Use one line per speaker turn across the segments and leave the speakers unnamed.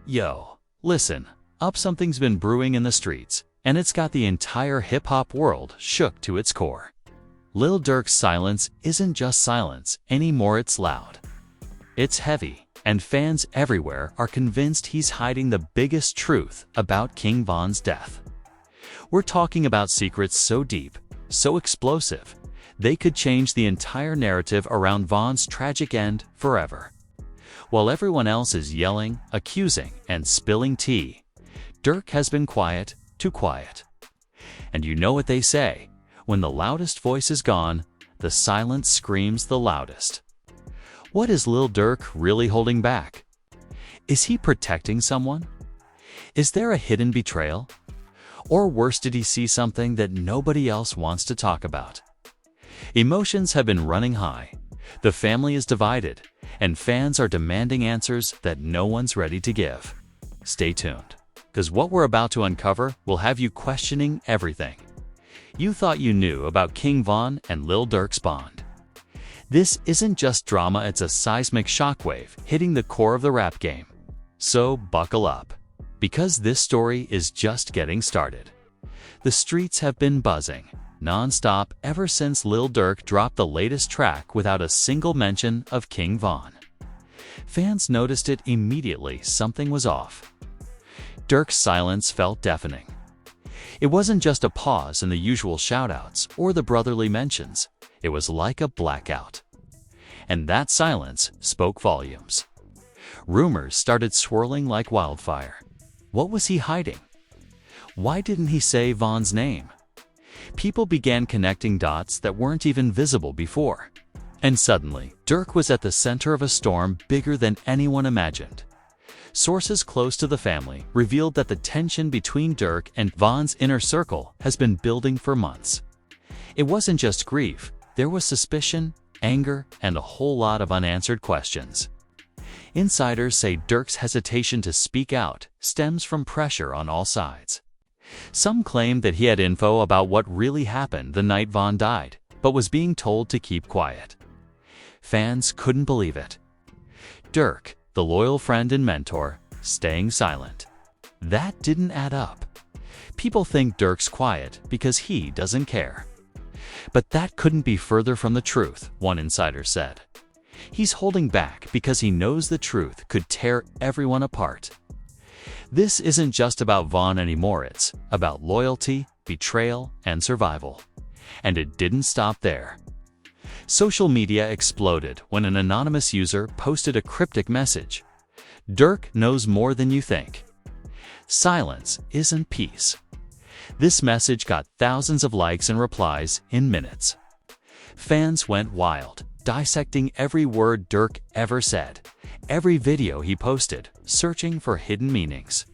Yo, listen up, something's been brewing in the streets, and it's got the entire hip-hop world shook to its core. Lil Durk's silence isn't just silence anymore, it's loud. It's heavy, and fans everywhere are convinced he's hiding the biggest truth about King Von's death. We're talking about secrets so deep, so explosive, they could change the entire narrative around Von's tragic end forever. While everyone else is yelling, accusing, and spilling tea, Durk has been quiet, too quiet. And you know what they say, when the loudest voice is gone, the silence screams the loudest. What is Lil Durk really holding back? Is he protecting someone? Is there a hidden betrayal? Or worse, did he see something that nobody else wants to talk about? Emotions have been running high, the family is divided, and fans are demanding answers that no one's ready to give. Stay tuned, because what we're about to uncover will have you questioning everything you thought you knew about King Von and Lil Durk's bond. This isn't just drama, it's a seismic shockwave hitting the core of the rap game. So buckle up, because this story is just getting started. The streets have been buzzing non-stop ever since Lil Durk dropped the latest track without a single mention of King Von. Fans noticed it immediately, something was off. Durk's silence felt deafening. It wasn't just a pause in the usual shoutouts or the brotherly mentions, it was like a blackout. And that silence spoke volumes. Rumors started swirling like wildfire. What was he hiding? Why didn't he say Von's name? People began connecting dots that weren't even visible before. And suddenly, Durk was at the center of a storm bigger than anyone imagined. Sources close to the family revealed that the tension between Durk and Von's inner circle has been building for months. It wasn't just grief, there was suspicion, anger, and a whole lot of unanswered questions. Insiders say Durk's hesitation to speak out stems from pressure on all sides. Some claim that he had info about what really happened the night Von died, but was being told to keep quiet. Fans couldn't believe it. Durk, the loyal friend and mentor, staying silent. That didn't add up. People think Durk's quiet because he doesn't care. But that couldn't be further from the truth, one insider said. He's holding back because he knows the truth could tear everyone apart. This isn't just about Von anymore, it's about loyalty, betrayal, and survival. And it didn't stop there. Social media exploded when an anonymous user posted a cryptic message. Durk knows more than you think. Silence isn't peace. This message got thousands of likes and replies in minutes. Fans went wild, dissecting every word Durk ever said, every video he posted, searching for hidden meanings.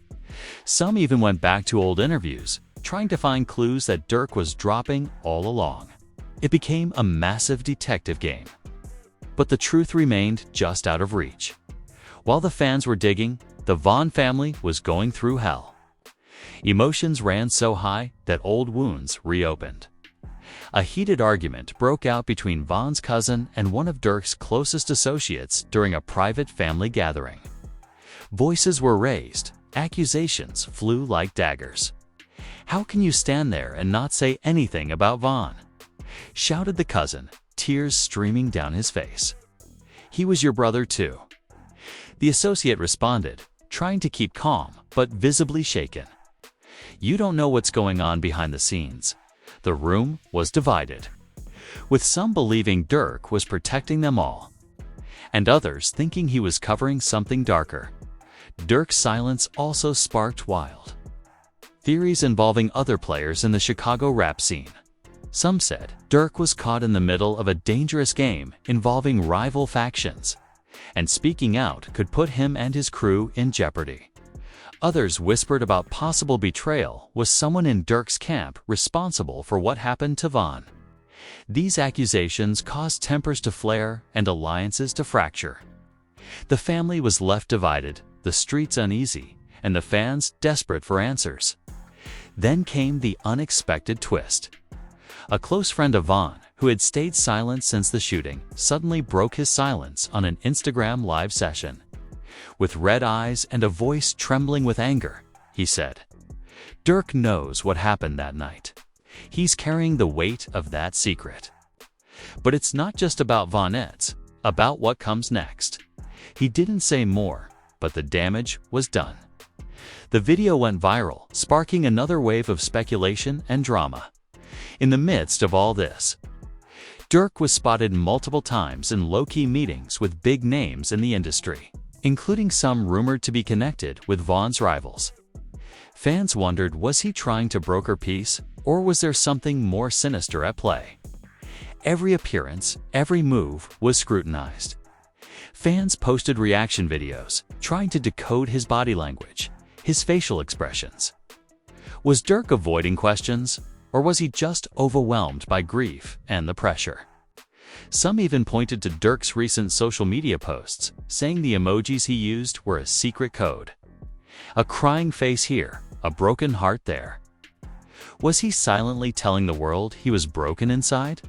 Some even went back to old interviews, trying to find clues that Durk was dropping all along. It became a massive detective game. But the truth remained just out of reach. While the fans were digging, the Von family was going through hell. Emotions ran so high that old wounds reopened. A heated argument broke out between Von's cousin and one of Durk's closest associates during a private family gathering. Voices were raised, accusations flew like daggers. "How can you stand there and not say anything about Von?" shouted the cousin, tears streaming down his face. "He was your brother too." The associate responded, trying to keep calm but visibly shaken. "You don't know what's going on behind the scenes." The room was divided, with some believing Durk was protecting them all, and others thinking he was covering something darker. Durk's silence also sparked wild theories involving other players in the Chicago rap scene. Some said Durk was caught in the middle of a dangerous game involving rival factions, and speaking out could put him and his crew in jeopardy. Others whispered about possible betrayal was someone in Durk's camp responsible for what happened to Von. These accusations caused tempers to flare and alliances to fracture. The family was left divided, the streets uneasy, and the fans desperate for answers. Then came the unexpected twist. A close friend of Von, who had stayed silent since the shooting, suddenly broke his silence on an Instagram live session. With red eyes and a voice trembling with anger, he said, "Durk knows what happened that night. He's carrying the weight of that secret." But it's not just about Von, it's about what comes next. He didn't say more, but the damage was done. The video went viral, sparking another wave of speculation and drama. In the midst of all this, Durk was spotted multiple times in low-key meetings with big names in the industry, including some rumored to be connected with Von's rivals. Fans wondered, was he trying to broker peace, or was there something more sinister at play? Every appearance, every move was scrutinized. Fans posted reaction videos, trying to decode his body language, his facial expressions. Was Durk avoiding questions, or was he just overwhelmed by grief and the pressure? Some even pointed to Durk's recent social media posts, saying the emojis he used were a secret code. A crying face here, a broken heart there. Was he silently telling the world he was broken inside?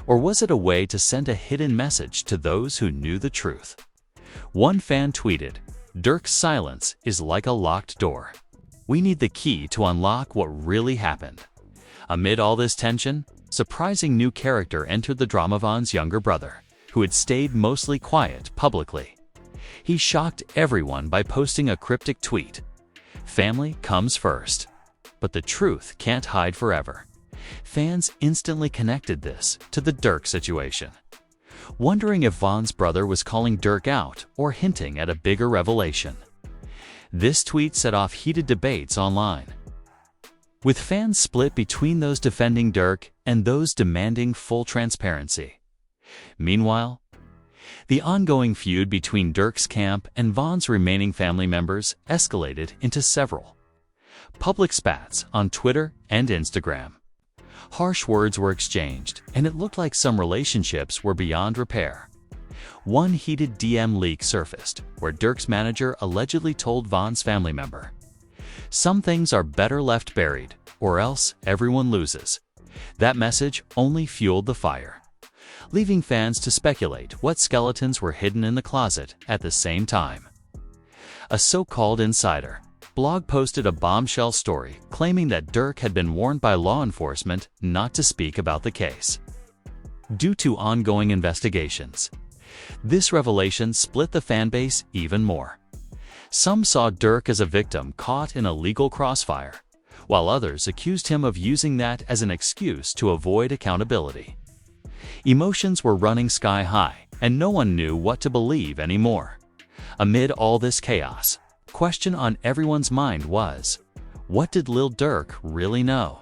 Or was it a way to send a hidden message to those who knew the truth? One fan tweeted, "Durk's silence is like a locked door. We need the key to unlock what really happened." Amid all this tension, surprising new character entered the drama: Von's younger brother, who had stayed mostly quiet publicly. He shocked everyone by posting a cryptic tweet, "Family comes first." But the truth can't hide forever. Fans instantly connected this to the Durk situation, wondering if Von's brother was calling Durk out or hinting at a bigger revelation. This tweet set off heated debates online, with fans split between those defending Durk and those demanding full transparency. Meanwhile, the ongoing feud between Durk's camp and Von's remaining family members escalated into several public spats on Twitter and Instagram. Harsh words were exchanged, and it looked like some relationships were beyond repair. One heated DM leak surfaced, where Durk's manager allegedly told Von's family member, "Some things are better left buried, or else everyone loses." That message only fueled the fire, leaving fans to speculate what skeletons were hidden in the closet at the same time. A so-called insider blog posted a bombshell story claiming that Durk had been warned by law enforcement not to speak about the case due to ongoing investigations. This revelation split the fanbase even more. Some saw Durk as a victim caught in a legal crossfire, while others accused him of using that as an excuse to avoid accountability. Emotions were running sky high, and no one knew what to believe anymore. Amid all this chaos, the question on everyone's mind was, what did Lil Durk really know?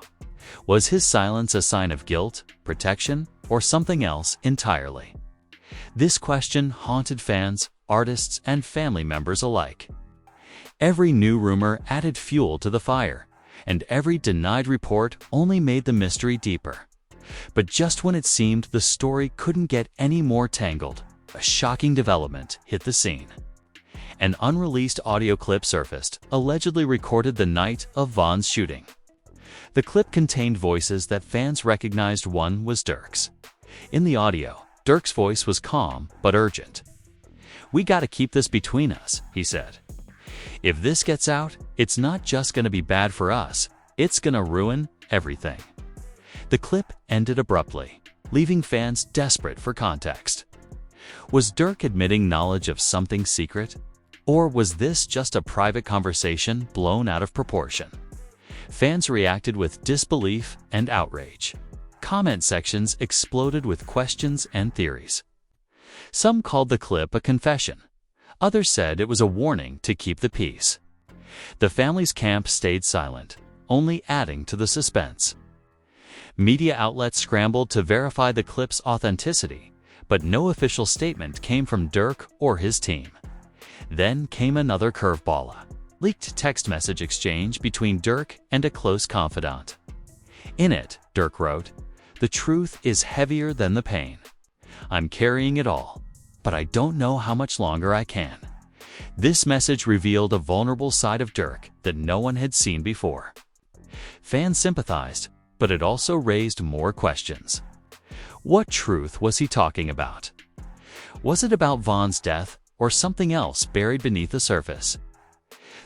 Was his silence a sign of guilt, protection, or something else entirely? This question haunted fans, artists, and family members alike. Every new rumor added fuel to the fire, and every denied report only made the mystery deeper. But just when it seemed the story couldn't get any more tangled, a shocking development hit the scene. An unreleased audio clip surfaced, allegedly recorded the night of Von's shooting. The clip contained voices that fans recognized. One was Durk's. In the audio, Durk's voice was calm but urgent. "We gotta keep this between us," he said. "If this gets out, it's not just gonna be bad for us, it's gonna ruin everything." The clip ended abruptly, leaving fans desperate for context. Was Durk admitting knowledge of something secret? Or was this just a private conversation blown out of proportion? Fans reacted with disbelief and outrage. Comment sections exploded with questions and theories. Some called the clip a confession. Others said it was a warning to keep the peace. The family's camp stayed silent, only adding to the suspense. Media outlets scrambled to verify the clip's authenticity, but no official statement came from Durk or his team. Then came another curveball: a leaked text message exchange between Durk and a close confidant. In it, Durk wrote, "The truth is heavier than the pain. I'm carrying it all, but I don't know how much longer I can." This message revealed a vulnerable side of Durk that no one had seen before. Fans sympathized, but it also raised more questions. What truth was he talking about? Was it about Von's death, or something else buried beneath the surface.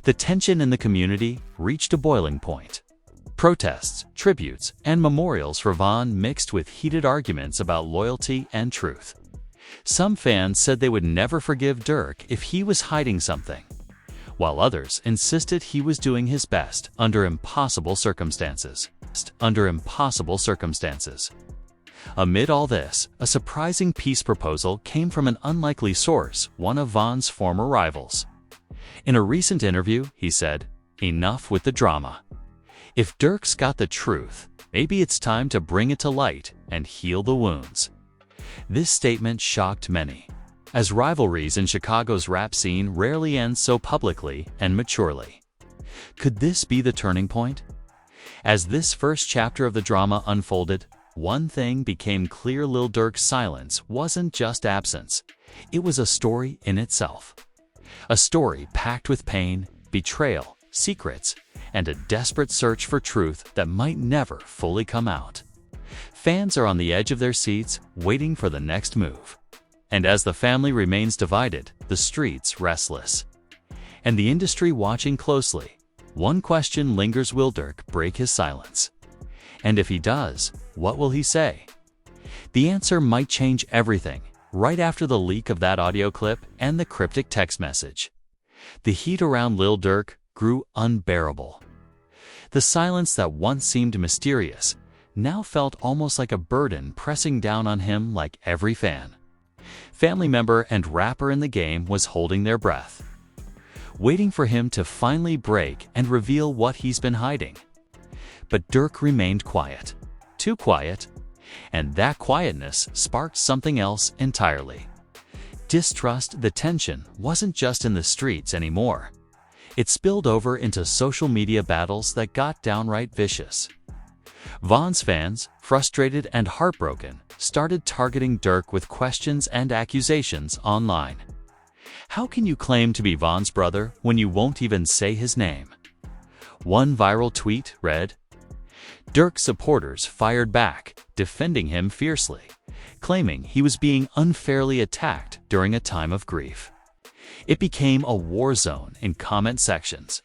The tension in the community reached a boiling point. Protests, tributes, and memorials for Von mixed with heated arguments about loyalty and truth. Some fans said they would never forgive Durk if he was hiding something, while others insisted he was doing his best under impossible circumstances. Amid all this, a surprising peace proposal came from an unlikely source, one of Von's former rivals. In a recent interview, he said, "Enough with the drama. If Durk's got the truth, maybe it's time to bring it to light and heal the wounds." This statement shocked many, as rivalries in Chicago's rap scene rarely end so publicly and maturely. Could this be the turning point? As this first chapter of the drama unfolded, one thing became clear: Lil Durk's silence wasn't just absence. It was a story in itself. A story packed with pain, betrayal, secrets, and a desperate search for truth that might never fully come out. Fans are on the edge of their seats, waiting for the next move. And as the family remains divided, the streets restless, and the industry watching closely, one question lingers: will Durk break his silence? And if he does, what will he say? The answer might change everything. Right after the leak of that audio clip and the cryptic text message, the heat around Lil Durk grew unbearable. The silence that once seemed mysterious now felt almost like a burden pressing down on him. Like every fan, family member, and rapper in the game was holding their breath, waiting for him to finally break and reveal what he's been hiding. But Durk remained quiet, too quiet, and that quietness sparked something else entirely. Distrust. The tension wasn't just in the streets anymore. It spilled over into social media battles that got downright vicious. Von's fans, frustrated and heartbroken, started targeting Durk with questions and accusations online. How can you claim to be Von's brother when you won't even say his name? One viral tweet read, Durk's supporters fired back, defending him fiercely, claiming he was being unfairly attacked during a time of grief. It became a war zone in comment sections,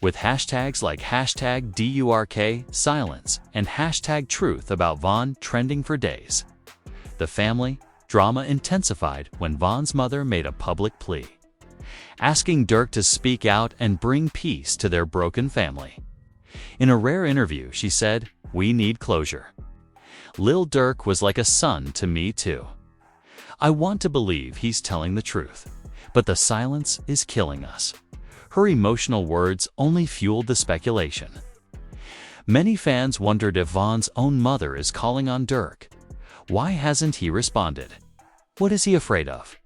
with hashtags like #DurkSilence and #Truth about Von trending for days. The family drama intensified when Von's mother made a public plea, asking Durk to speak out and bring peace to their broken family. In a rare interview, she said, "We need closure. Lil Durk was like a son to me too. I want to believe he's telling the truth, but the silence is killing us." Her emotional words only fueled the speculation. Many fans wondered if Von's own mother is calling on Durk. Why hasn't he responded? What is he afraid of?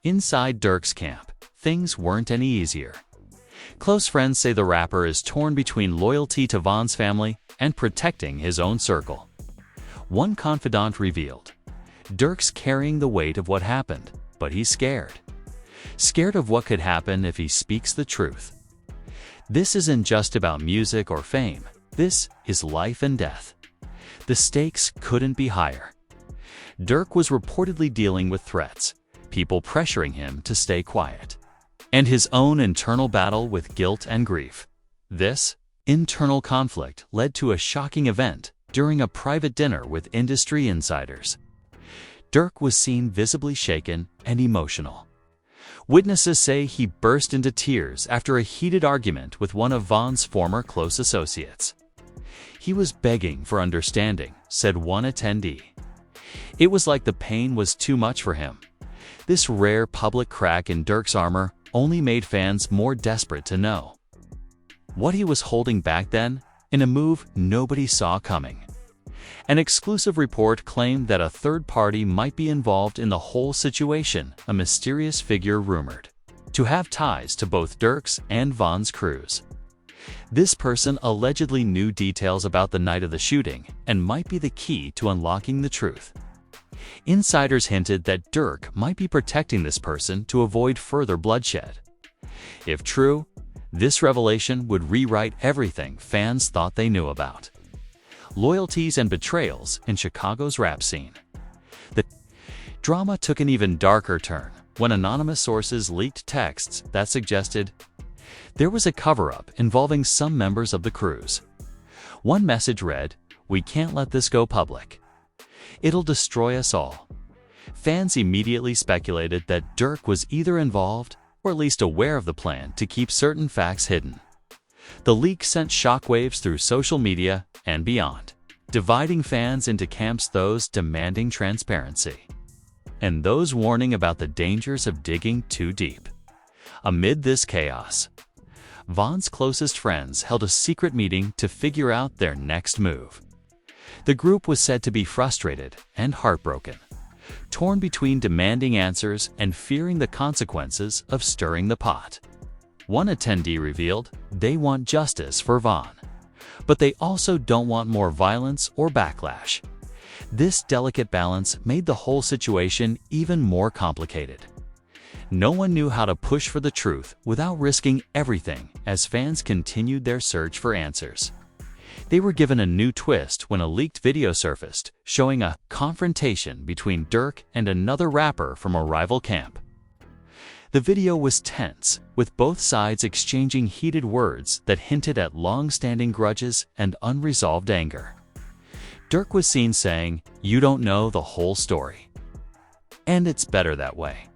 Inside Durk's camp, things weren't any easier. Close friends say the rapper is torn between loyalty to Von's family and protecting his own circle. One confidant revealed, Durk's carrying the weight of what happened, but he's scared. Scared of what could happen if he speaks the truth. This isn't just about music or fame. This is life and death. The stakes couldn't be higher. Durk was reportedly dealing with threats, people pressuring him to stay quiet, and his own internal battle with guilt and grief. This internal conflict led to a shocking event during a private dinner with industry insiders. Durk was seen visibly shaken and emotional. Witnesses say he burst into tears after a heated argument with one of Von's former close associates. He was begging for understanding, said one attendee. It was like the pain was too much for him. This rare public crack in Durk's armor only made fans more desperate to know what he was holding back then, in a move nobody saw coming. An exclusive report claimed that a third party might be involved in the whole situation, a mysterious figure rumored to have ties to both Durk's and Von's crews. This person allegedly knew details about the night of the shooting and might be the key to unlocking the truth. Insiders hinted that Durk might be protecting this person to avoid further bloodshed. If true, this revelation would rewrite everything fans thought they knew about loyalties and betrayals in Chicago's rap scene. The drama took an even darker turn when anonymous sources leaked texts that suggested there was a cover-up involving some members of the cruise. One message read, "We can't let this go public. It'll destroy us all." Fans immediately speculated that Durk was either involved or at least aware of the plan to keep certain facts hidden. The leak sent shockwaves through social media and beyond, dividing fans into camps: those demanding transparency and those warning about the dangers of digging too deep. Amid this chaos, Von's closest friends held a secret meeting to figure out their next move. The group was said to be frustrated and heartbroken, torn between demanding answers and fearing the consequences of stirring the pot. One attendee revealed they want justice for Von, but they also don't want more violence or backlash. This delicate balance made the whole situation even more complicated. No one knew how to push for the truth without risking everything as fans continued their search for answers. They were given a new twist when a leaked video surfaced showing a confrontation between Durk and another rapper from a rival camp. The video was tense, with both sides exchanging heated words that hinted at long-standing grudges and unresolved anger. Durk was seen saying, "You don't know the whole story, and it's better that way."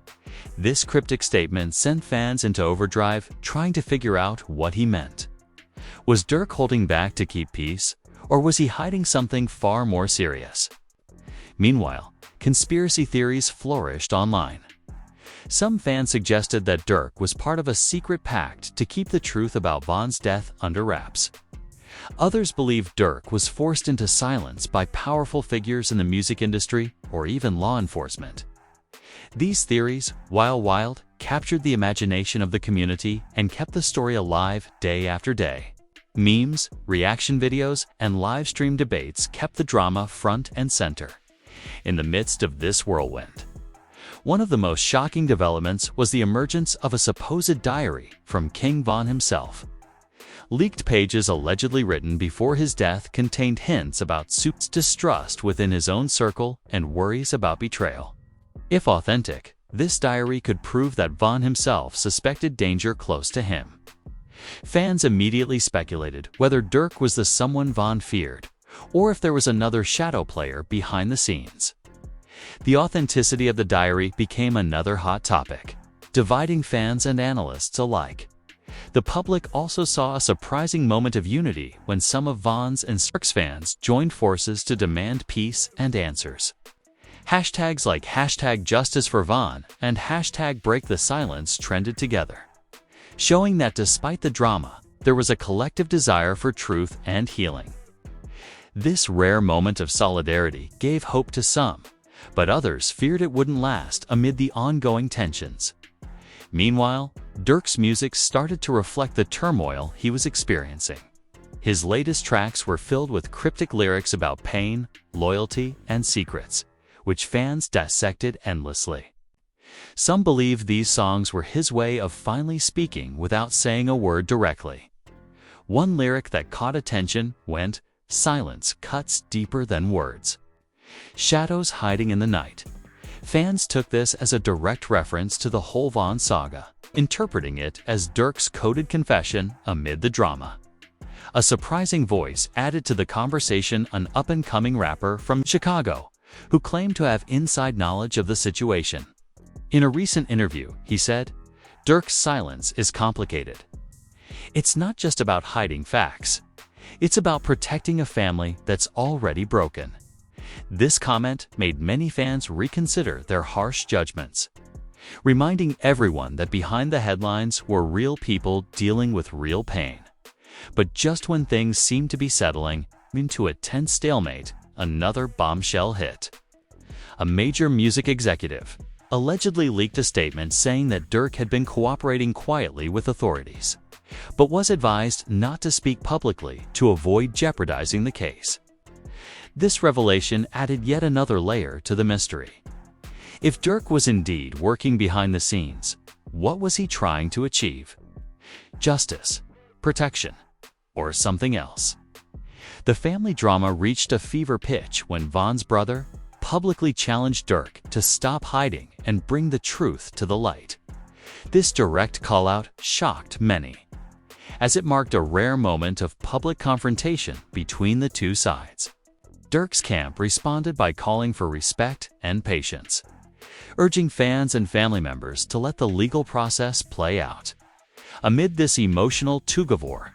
This cryptic statement sent fans into overdrive, trying to figure out what he meant. Was Durk holding back to keep peace, or was he hiding something far more serious? Meanwhile, conspiracy theories flourished online. Some fans suggested that Durk was part of a secret pact to keep the truth about Von's death under wraps. Others believed Durk was forced into silence by powerful figures in the music industry or even law enforcement. These theories, while wild, captured the imagination of the community and kept the story alive day after day. Memes, reaction videos, and live stream debates kept the drama front and center. In the midst of this whirlwind, one of the most shocking developments was the emergence of a supposed diary from King Von himself. Leaked pages allegedly written before his death contained hints about Soup's distrust within his own circle and worries about betrayal. If authentic, this diary could prove that Von himself suspected danger close to him. Fans immediately speculated whether Durk was the someone Von feared, or if there was another shadow player behind the scenes. The authenticity of the diary became another hot topic, dividing fans and analysts alike. The public also saw a surprising moment of unity when some of Von's and Durk's fans joined forces to demand peace and answers. Hashtags like #JusticeForVon and #BreakTheSilence trended together, showing that despite the drama, there was a collective desire for truth and healing. This rare moment of solidarity gave hope to some, but others feared it wouldn't last amid the ongoing tensions. Meanwhile, Durk's music started to reflect the turmoil he was experiencing. His latest tracks were filled with cryptic lyrics about pain, loyalty, and secrets, which fans dissected endlessly. Some believe these songs were his way of finally speaking without saying a word directly. One lyric that caught attention went, "Silence cuts deeper than words. Shadows hiding in the night." Fans took this as a direct reference to the whole Von saga, interpreting it as Durk's coded confession amid the drama. A surprising voice added to the conversation: an up-and-coming rapper from Chicago, who claimed to have inside knowledge of the situation. In a recent interview, he said, "Durk's silence is complicated. It's not just about hiding facts. It's about protecting a family that's already broken." This comment made many fans reconsider their harsh judgments, reminding everyone that behind the headlines were real people dealing with real pain. But just when things seemed to be settling into a tense stalemate, another bombshell hit. A major music executive allegedly leaked a statement saying that Durk had been cooperating quietly with authorities, but was advised not to speak publicly to avoid jeopardizing the case. This revelation added yet another layer to the mystery. If Durk was indeed working behind the scenes, what was he trying to achieve? Justice, protection, or something else? The family drama reached a fever pitch when Von's brother, publicly challenged Durk to stop hiding and bring the truth to the light. This direct call-out shocked many, as it marked a rare moment of public confrontation between the two sides. Durk's camp responded by calling for respect and patience, urging fans and family members to let the legal process play out. Amid this emotional tug-of-war,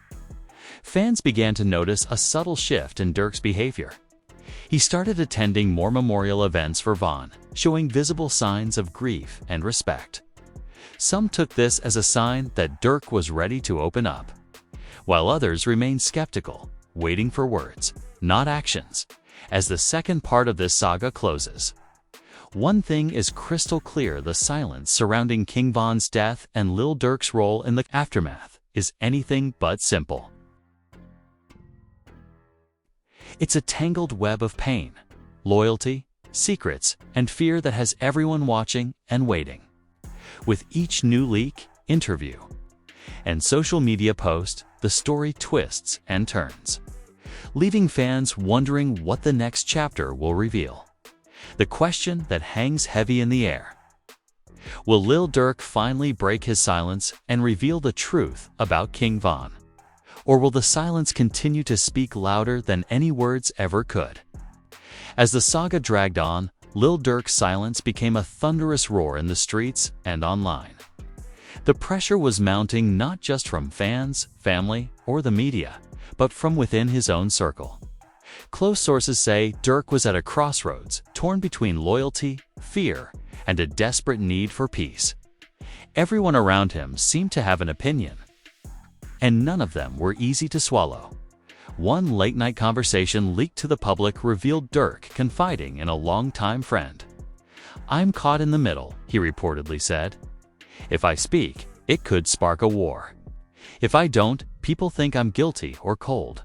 fans began to notice a subtle shift in Durk's behavior. He started attending more memorial events for Von, showing visible signs of grief and respect. Some took this as a sign that Durk was ready to open up, while others remained skeptical, waiting for words, not actions, as the second part of this saga closes. One thing is crystal clear: the silence surrounding King Von's death and Lil Durk's role in the aftermath is anything but simple. It's a tangled web of pain, loyalty, secrets, and fear that has everyone watching and waiting. With each new leak, interview, and social media post, the story twists and turns, leaving fans wondering what the next chapter will reveal. The question that hangs heavy in the air: will Lil Durk finally break his silence and reveal the truth about King Von? Or will the silence continue to speak louder than any words ever could? As the saga dragged on, Lil Durk's silence became a thunderous roar in the streets and online. The pressure was mounting not just from fans, family, or the media, but from within his own circle. Close sources say Durk was at a crossroads, torn between loyalty, fear, and a desperate need for peace. Everyone around him seemed to have an opinion, and none of them were easy to swallow. One late-night conversation leaked to the public revealed Durk confiding in a longtime friend. "I'm caught in the middle," he reportedly said. "If I speak, it could spark a war. If I don't, people think I'm guilty or cold."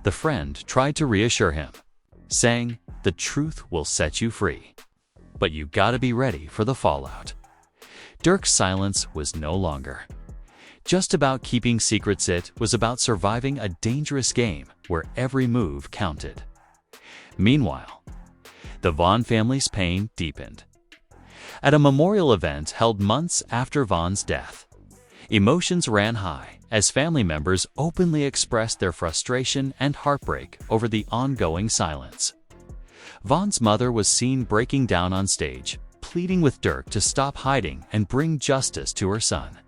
The friend tried to reassure him, saying, "The truth will set you free, but you gotta be ready for the fallout." Durk's silence was no longer just about keeping secrets. It was about surviving a dangerous game where every move counted. Meanwhile, the Von family's pain deepened. At a memorial event held months after Von's death, emotions ran high as family members openly expressed their frustration and heartbreak over the ongoing silence. Von's mother was seen breaking down on stage, pleading with Durk to stop hiding and bring justice to her son.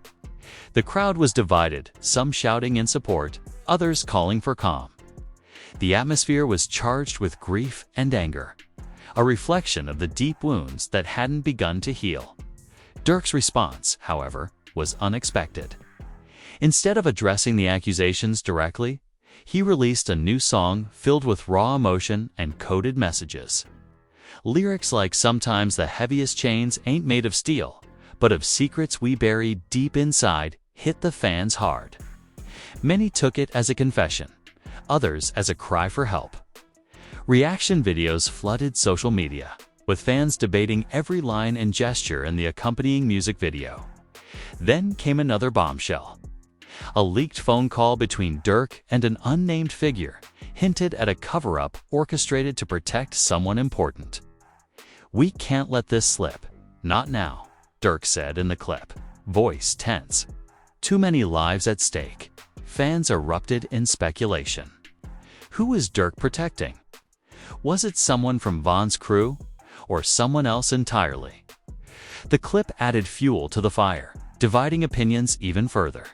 The crowd was divided, some shouting in support, others calling for calm. The atmosphere was charged with grief and anger, a reflection of the deep wounds that hadn't begun to heal. Durk's response, however, was unexpected. Instead of addressing the accusations directly, he released a new song filled with raw emotion and coded messages. Lyrics like "Sometimes the heaviest chains ain't made of steel, but of secrets we bury deep inside" hit the fans hard. Many took it as a confession, others as a cry for help. Reaction videos flooded social media, with fans debating every line and gesture in the accompanying music video. Then came another bombshell. A leaked phone call between Durk and an unnamed figure hinted at a cover-up orchestrated to protect someone important. "We can't let this slip. Not now," Durk said in the clip, voice tense. Too many lives at stake. Fans erupted in speculation. Who was Durk protecting? Was it someone from Von's crew, or someone else entirely? The clip added fuel to the fire, dividing opinions even further.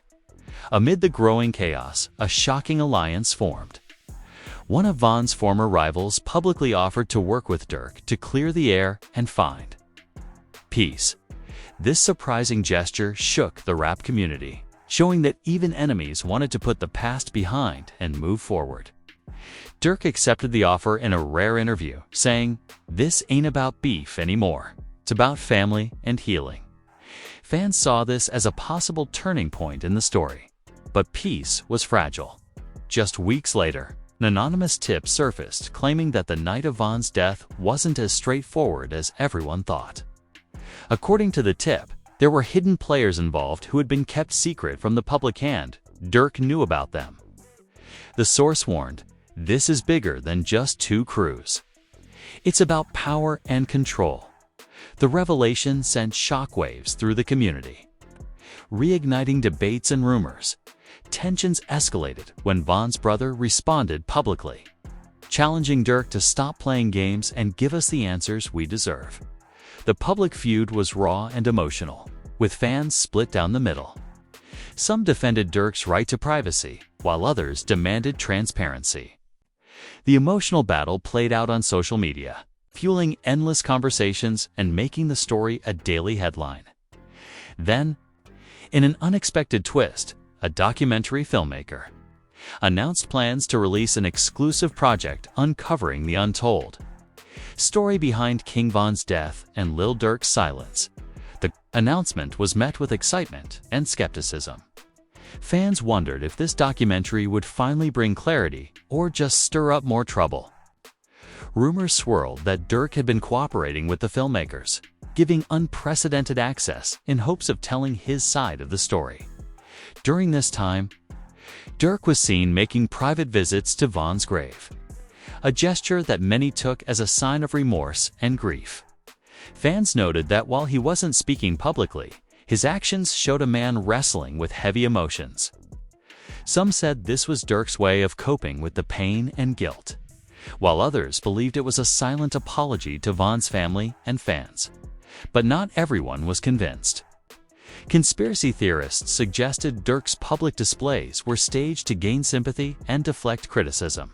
Amid the growing chaos, a shocking alliance formed. One of Von's former rivals publicly offered to work with Durk to clear the air and find peace. This surprising gesture shook the rap community, showing that even enemies wanted to put the past behind and move forward. Durk accepted the offer in a rare interview, saying, "This ain't about beef anymore. It's about family and healing." Fans saw this as a possible turning point in the story. But peace was fragile. Just weeks later, an anonymous tip surfaced claiming that the night of Von's death wasn't as straightforward as everyone thought. According to the tip, there were hidden players involved who had been kept secret from the public, and Durk knew about them. The source warned, "This is bigger than just two crews." It's about power and control. The revelation sent shockwaves through the community, reigniting debates and rumors. Tensions escalated when Von's brother responded publicly, challenging Durk to stop playing games and give us the answers we deserve. The public feud was raw and emotional, with fans split down the middle. Some defended Durk's right to privacy, while others demanded transparency. The emotional battle played out on social media, fueling endless conversations and making the story a daily headline. Then, in an unexpected twist, a documentary filmmaker announced plans to release an exclusive project uncovering the untold story behind King Von's death and Lil Durk's silence. The announcement was met with excitement and skepticism. Fans wondered if this documentary would finally bring clarity or just stir up more trouble. Rumors swirled that Durk had been cooperating with the filmmakers, giving unprecedented access in hopes of telling his side of the story. During this time, Durk was seen making private visits to Von's grave, a gesture that many took as a sign of remorse and grief. Fans noted that while he wasn't speaking publicly, his actions showed a man wrestling with heavy emotions. Some said this was Durk's way of coping with the pain and guilt, while others believed it was a silent apology to Von's family and fans. But not everyone was convinced. Conspiracy theorists suggested Durk's public displays were staged to gain sympathy and deflect criticism.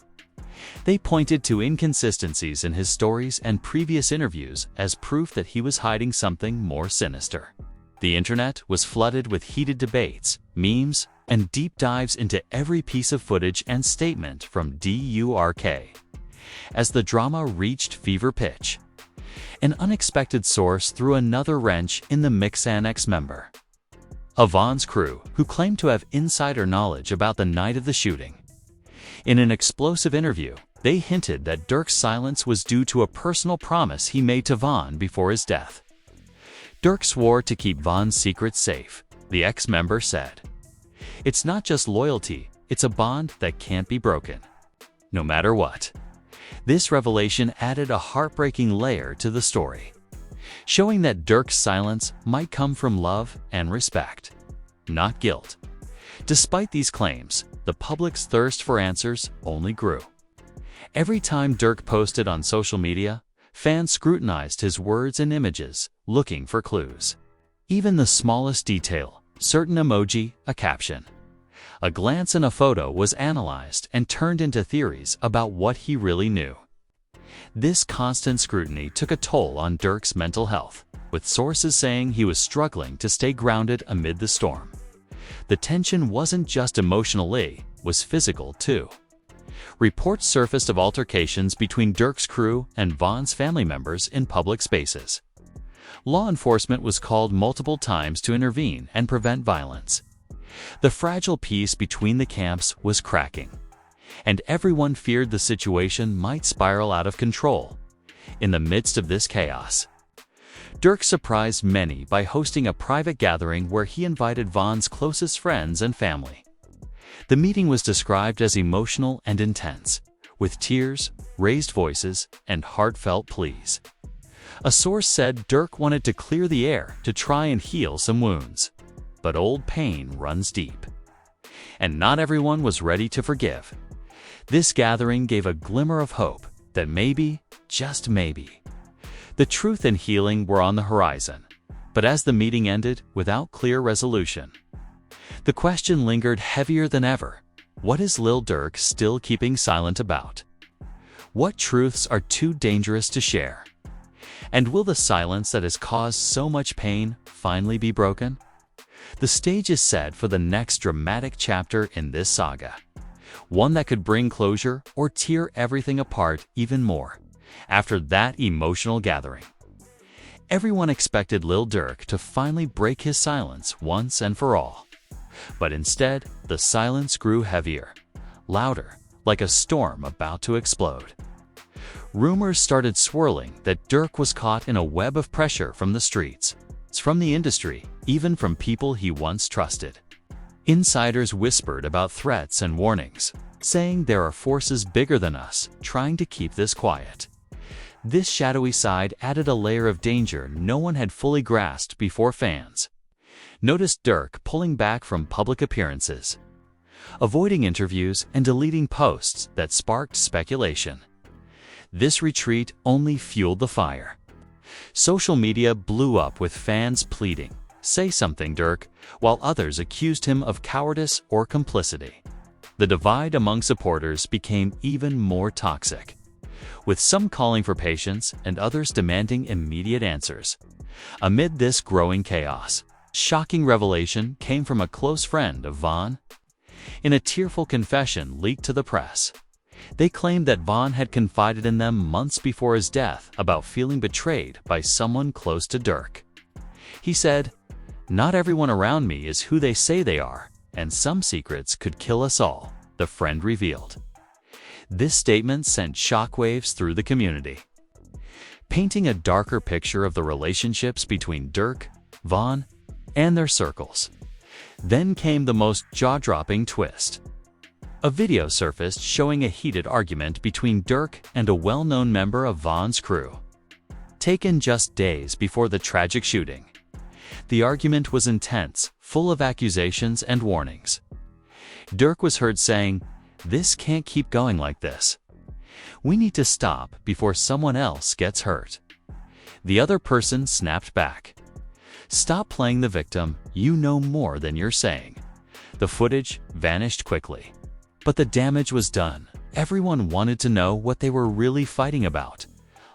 They pointed to inconsistencies in his stories and previous interviews as proof that he was hiding something more sinister. The internet was flooded with heated debates, memes, and deep dives into every piece of footage and statement from Durk. As the drama reached fever pitch, an unexpected source threw another wrench in the mix. An ex-member of Von's crew, who claimed to have insider knowledge about the night of the shooting. In an explosive interview, they hinted that Durk's silence was due to a personal promise he made to Von before his death. Durk swore to keep Von's secret safe, the ex-member said. It's not just loyalty, it's a bond that can't be broken, no matter what. This revelation added a heartbreaking layer to the story, showing that Durk's silence might come from love and respect, not guilt. Despite these claims, the public's thirst for answers only grew. Every time Durk posted on social media, fans scrutinized his words and images, looking for clues. Even the smallest detail, certain emoji, a caption, a glance in a photo was analyzed and turned into theories about what he really knew. This constant scrutiny took a toll on Durk's mental health, with sources saying he was struggling to stay grounded amid the storm. The tension wasn't just emotional, it was physical too. Reports surfaced of altercations between Durk's crew and Von's family members in public spaces. Law enforcement was called multiple times to intervene and prevent violence. The fragile peace between the camps was cracking, and everyone feared the situation might spiral out of control. In the midst of this chaos, Durk surprised many by hosting a private gathering where he invited Von's closest friends and family. The meeting was described as emotional and intense, with tears, raised voices, and heartfelt pleas. A source said Durk wanted to clear the air to try and heal some wounds. But old pain runs deep, and not everyone was ready to forgive. This gathering gave a glimmer of hope that maybe, just maybe, the truth and healing were on the horizon. But as the meeting ended without clear resolution, the question lingered heavier than ever. What is Lil Durk still keeping silent about? What truths are too dangerous to share? And will the silence that has caused so much pain finally be broken? The stage is set for the next dramatic chapter in this saga, one that could bring closure or tear everything apart even more. After that emotional gathering, everyone expected Lil Durk to finally break his silence once and for all. But instead, the silence grew heavier, louder, like a storm about to explode. Rumors started swirling that Durk was caught in a web of pressure from the streets, from the industry, even from people he once trusted. Insiders whispered about threats and warnings, saying there are forces bigger than us trying to keep this quiet. This shadowy side added a layer of danger no one had fully grasped before fans noticed Durk pulling back from public appearances, avoiding interviews and deleting posts that sparked speculation. This retreat only fueled the fire. Social media blew up with fans pleading, "Say something, Durk," while others accused him of cowardice or complicity. The divide among supporters became even more toxic, with some calling for patience and others demanding immediate answers. Amid this growing chaos, shocking revelation came from a close friend of Von. In a tearful confession leaked to the press, they claimed that Von had confided in them months before his death about feeling betrayed by someone close to Durk. He said, "Not everyone around me is who they say they are, and some secrets could kill us all," the friend revealed. This statement sent shockwaves through the community, painting a darker picture of the relationships between Durk, Von, and their circles. Then came the most jaw-dropping twist. A video surfaced showing a heated argument between Durk and a well-known member of Von's crew, taken just days before the tragic shooting. The argument was intense, full of accusations and warnings. Durk was heard saying, "This can't keep going like this. We need to stop before someone else gets hurt." The other person snapped back, "Stop playing the victim, you know more than you're saying." The footage vanished quickly. But the damage was done. Everyone wanted to know what they were really fighting about.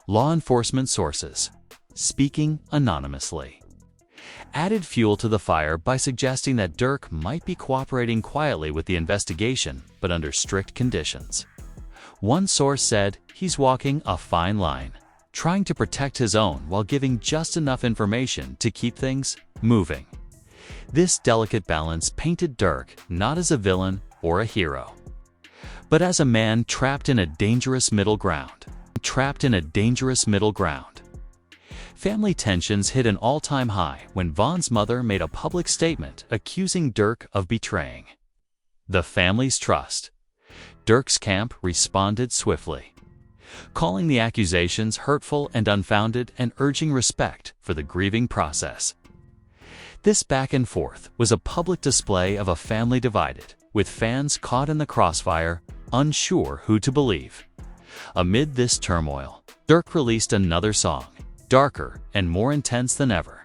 Law enforcement sources, speaking anonymously, added fuel to the fire by suggesting that Durk might be cooperating quietly with the investigation, but under strict conditions. One source said he's walking a fine line, trying to protect his own while giving just enough information to keep things moving. This delicate balance painted Durk not as a villain or a hero, but as a man trapped in a dangerous middle ground. Family tensions hit an all-time high when Von's mother made a public statement accusing Durk of betraying the family's trust. Durk's camp responded swiftly, calling the accusations hurtful and unfounded and urging respect for the grieving process. This back and forth was a public display of a family divided, with fans caught in the crossfire, unsure who to believe. Amid this turmoil, Durk released another song, darker and more intense than ever.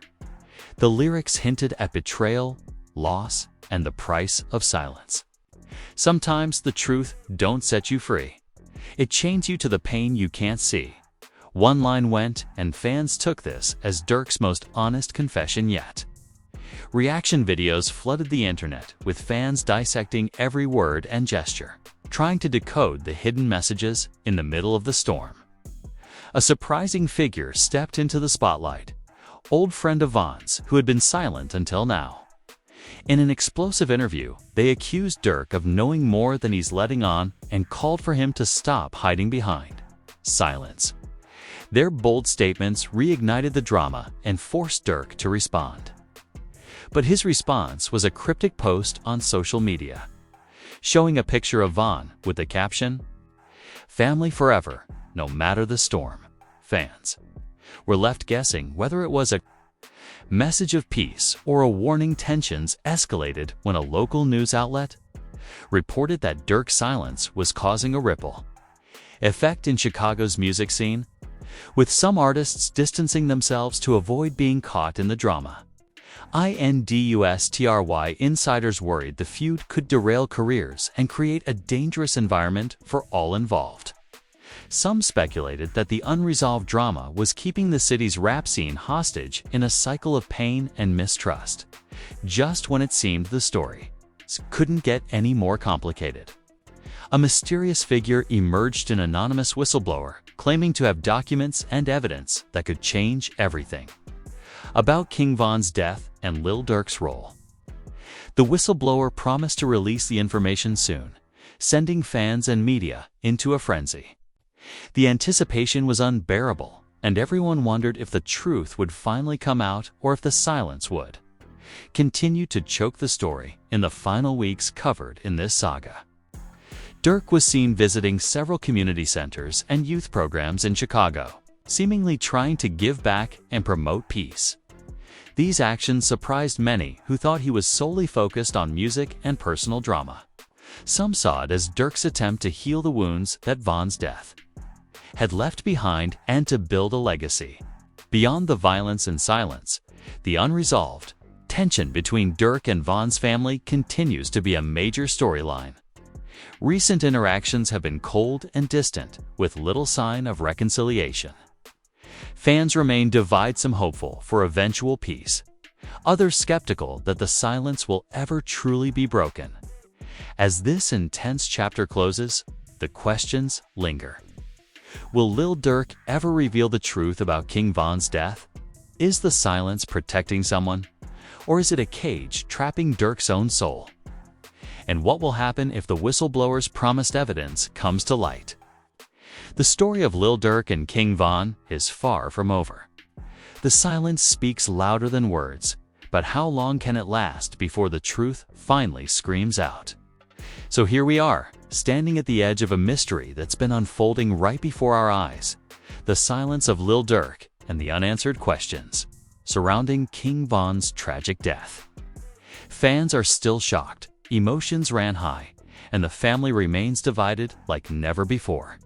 The lyrics hinted at betrayal, loss, and the price of silence. "Sometimes the truth don't set you free. It chains you to the pain you can't see." One line went, and fans took this as Durk's most honest confession yet. Reaction videos flooded the internet, with fans dissecting every word and gesture, trying to decode the hidden messages in the middle of the storm. A surprising figure stepped into the spotlight, old friend of Von's who had been silent until now. In an explosive interview, they accused Durk of knowing more than he's letting on and called for him to stop hiding behind silence. Their bold statements reignited the drama and forced Durk to respond. But his response was a cryptic post on social media, showing a picture of Von with the caption, "Family forever, no matter the storm." Fans were left guessing whether it was a message of peace or a warning. Tensions escalated when a local news outlet reported that Durk's silence was causing a ripple effect in Chicago's music scene, with some artists distancing themselves to avoid being caught in the drama. Insiders worried the feud could derail careers and create a dangerous environment for all involved. Some speculated that the unresolved drama was keeping the city's rap scene hostage in a cycle of pain and mistrust, just when it seemed the story couldn't get any more complicated. A mysterious figure emerged, an anonymous whistleblower, claiming to have documents and evidence that could change everything about King Von's death and Lil Durk's role. The whistleblower promised to release the information soon, sending fans and media into a frenzy. The anticipation was unbearable, and everyone wondered if the truth would finally come out or if the silence would continue to choke the story in the final weeks covered in this saga. Durk was seen visiting several community centers and youth programs in Chicago, seemingly trying to give back and promote peace. These actions surprised many who thought he was solely focused on music and personal drama. Some saw it as Durk's attempt to heal the wounds that Von's death had left behind and to build a legacy. Beyond the violence and silence, the unresolved tension between Durk and Von's family continues to be a major storyline. Recent interactions have been cold and distant, with little sign of reconciliation. Fans remain divided, some hopeful for eventual peace, others skeptical that the silence will ever truly be broken. As this intense chapter closes, the questions linger. Will Lil Durk ever reveal the truth about King Von's death? Is the silence protecting someone? Or is it a cage trapping Durk's own soul? And what will happen if the whistleblower's promised evidence comes to light? The story of Lil Durk and King Von is far from over. The silence speaks louder than words, but how long can it last before the truth finally screams out? So here we are, standing at the edge of a mystery that's been unfolding right before our eyes. The silence of Lil Durk and the unanswered questions surrounding King Von's tragic death. Fans are still shocked, emotions ran high, and the family remains divided like never before.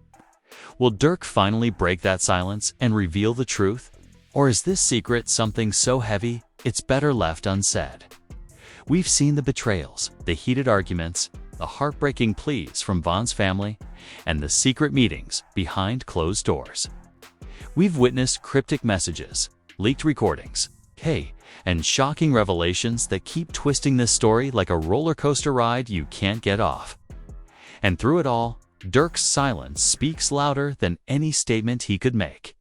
Will Durk finally break that silence and reveal the truth? Or is this secret something so heavy it's better left unsaid? We've seen the betrayals, the heated arguments, the heartbreaking pleas from Von's family, and the secret meetings behind closed doors. We've witnessed cryptic messages, leaked recordings, and shocking revelations that keep twisting this story like a roller coaster ride you can't get off. And through it all, Durk's silence speaks louder than any statement he could make.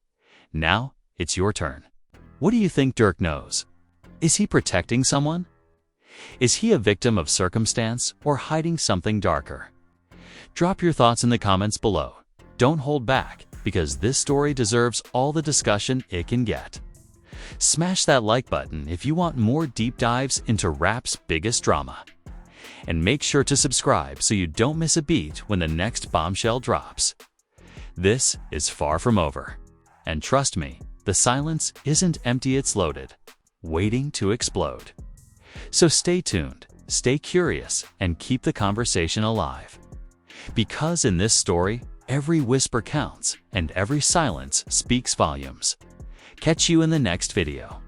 Now, it's your turn. What do you think Durk knows? Is he protecting someone? Is he a victim of circumstance or hiding something darker? Drop your thoughts in the comments below. Don't hold back, because this story deserves all the discussion it can get. Smash that like button if you want more deep dives into rap's biggest drama. And make sure to subscribe so you don't miss a beat when the next bombshell drops. This is far from over. And trust me, the silence isn't empty, it's loaded, waiting to explode. So stay tuned, stay curious, and keep the conversation alive. Because in this story, every whisper counts and every silence speaks volumes. Catch you in the next video.